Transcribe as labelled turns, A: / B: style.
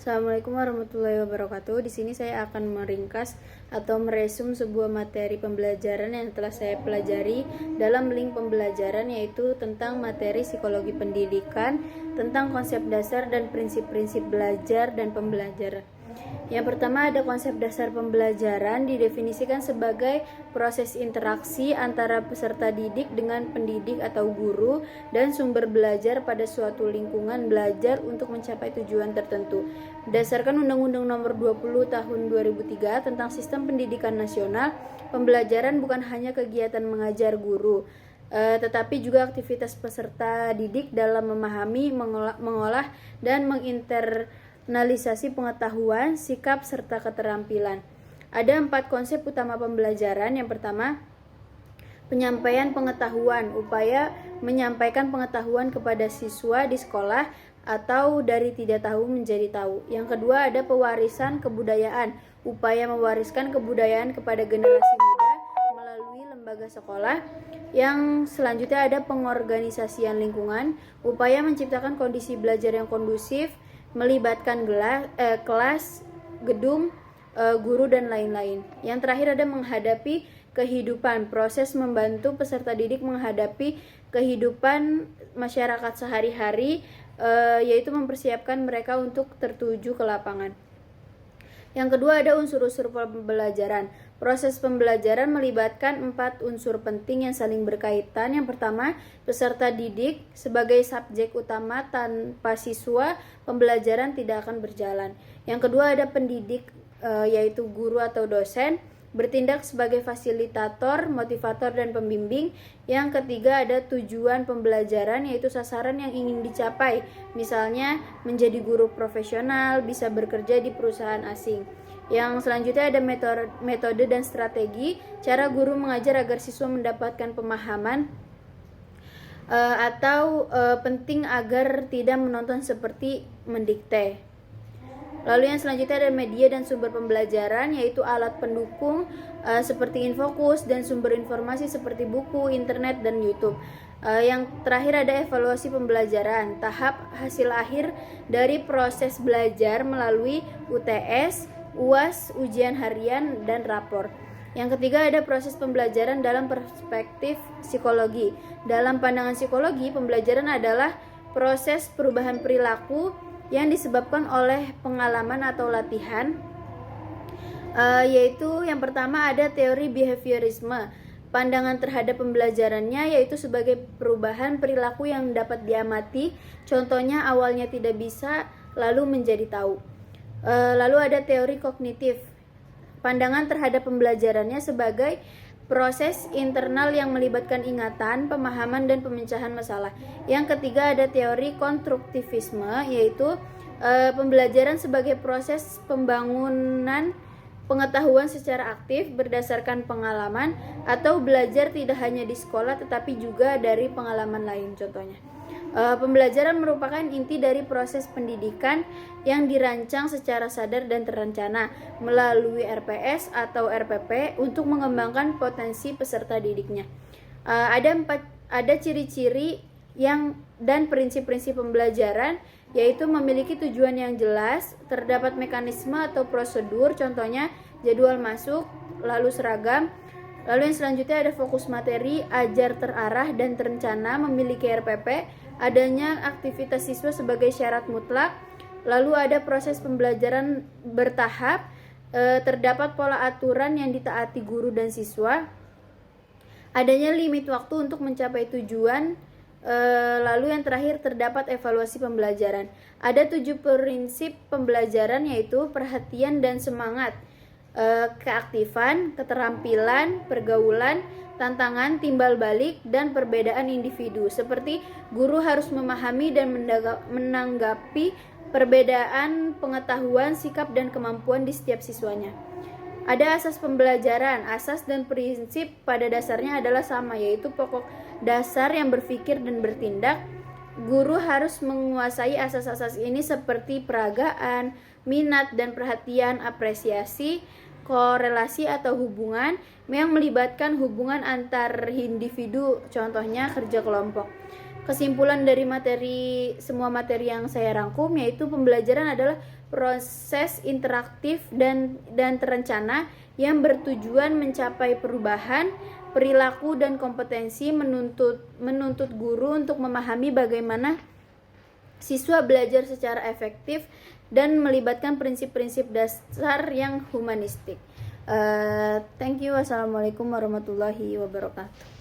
A: Assalamualaikum warahmatullahi wabarakatuh. Di sini saya akan meringkas atau meresum sebuah materi pembelajaran yang telah saya pelajari dalam link pembelajaran, yaitu tentang materi psikologi pendidikan, tentang konsep dasar dan prinsip-prinsip belajar dan pembelajaran. Yang pertama ada konsep dasar pembelajaran, didefinisikan sebagai proses interaksi antara peserta didik dengan pendidik atau guru dan sumber belajar pada suatu lingkungan belajar untuk mencapai tujuan tertentu. Berdasarkan Undang-Undang Nomor 20 Tahun 2003 tentang Sistem Pendidikan Nasional, pembelajaran bukan hanya kegiatan mengajar guru, tetapi juga aktivitas peserta didik dalam memahami, mengolah dan menginteralisasi pengetahuan, sikap, serta keterampilan. Ada 4 konsep utama pembelajaran. Yang pertama, penyampaian pengetahuan, upaya menyampaikan pengetahuan kepada siswa di sekolah atau dari tidak tahu menjadi tahu. Yang kedua ada pewarisan kebudayaan, upaya mewariskan kebudayaan kepada generasi muda melalui lembaga sekolah. Yang selanjutnya ada pengorganisasian lingkungan, upaya menciptakan kondisi belajar yang kondusif, melibatkan kelas, gedung, guru, dan lain-lain. Yang terakhir ada menghadapi kehidupan, proses membantu peserta didik menghadapi kehidupan masyarakat sehari-hari, yaitu mempersiapkan mereka untuk tertuju ke lapangan. Yang kedua ada unsur-unsur pembelajaran. Proses pembelajaran melibatkan 4 unsur penting yang saling berkaitan. Yang pertama, peserta didik sebagai subjek utama. Tanpa siswa, pembelajaran tidak akan berjalan. Yang kedua ada pendidik, yaitu guru atau dosen, bertindak sebagai fasilitator, motivator, dan pembimbing. Yang ketiga ada tujuan pembelajaran, yaitu sasaran yang ingin dicapai, misalnya menjadi guru profesional, bisa bekerja di perusahaan asing. Yang selanjutnya ada metode dan strategi, cara guru mengajar agar siswa mendapatkan pemahaman atau penting agar tidak menonton seperti mendikte. Lalu yang selanjutnya ada media dan sumber pembelajaran, yaitu alat pendukung seperti Infocus dan sumber informasi seperti buku, internet, dan YouTube. Yang terakhir ada evaluasi pembelajaran, tahap hasil akhir dari proses belajar melalui UTS, UAS, ujian harian, dan rapor. Yang ketiga ada proses pembelajaran dalam perspektif psikologi. Dalam pandangan psikologi, pembelajaran adalah proses perubahan perilaku yang disebabkan oleh pengalaman atau latihan, yaitu yang pertama ada teori behaviorisme. Pandangan terhadap pembelajarannya yaitu sebagai perubahan perilaku yang dapat diamati, contohnya awalnya tidak bisa lalu menjadi tahu. Lalu ada teori kognitif. Pandangan terhadap pembelajarannya sebagai proses internal yang melibatkan ingatan, pemahaman, dan pemecahan masalah. Yang ketiga ada teori konstruktivisme, yaitu pembelajaran sebagai proses pembangunan pengetahuan secara aktif berdasarkan pengalaman atau belajar tidak hanya di sekolah tetapi juga dari pengalaman lain. Contohnya, pembelajaran merupakan inti dari proses pendidikan yang dirancang secara sadar dan terencana melalui RPS atau RPP untuk mengembangkan potensi peserta didiknya. Ada ciri-ciri dan prinsip-prinsip pembelajaran, yaitu memiliki tujuan yang jelas, terdapat mekanisme atau prosedur, contohnya jadwal masuk, lalu seragam. Lalu yang selanjutnya ada fokus materi, ajar terarah dan terencana, memiliki RPP, adanya aktivitas siswa sebagai syarat mutlak. Lalu ada proses pembelajaran bertahap, terdapat pola aturan yang ditaati guru dan siswa, adanya limit waktu untuk mencapai tujuan. Lalu yang terakhir terdapat evaluasi pembelajaran. Ada 7 prinsip pembelajaran, yaitu perhatian dan semangat, keaktifan, keterampilan, pergaulan, tantangan, timbal balik, dan perbedaan individu. Seperti guru harus memahami dan menanggapi perbedaan pengetahuan, sikap, dan kemampuan di setiap siswanya. Ada asas pembelajaran. Asas dan prinsip pada dasarnya adalah sama, yaitu pokok dasar yang berpikir dan bertindak. Guru harus menguasai asas-asas ini seperti peragaan, minat dan perhatian, apresiasi, korelasi atau hubungan yang melibatkan hubungan antar individu, contohnya kerja kelompok. Kesimpulan dari semua materi yang saya rangkum, yaitu pembelajaran adalah proses interaktif dan terencana yang bertujuan mencapai perubahan perilaku dan kompetensi, menuntut guru untuk memahami bagaimana siswa belajar secara efektif dan melibatkan prinsip-prinsip dasar yang humanistik. Thank you. Wassalamualaikum warahmatullahi wabarakatuh.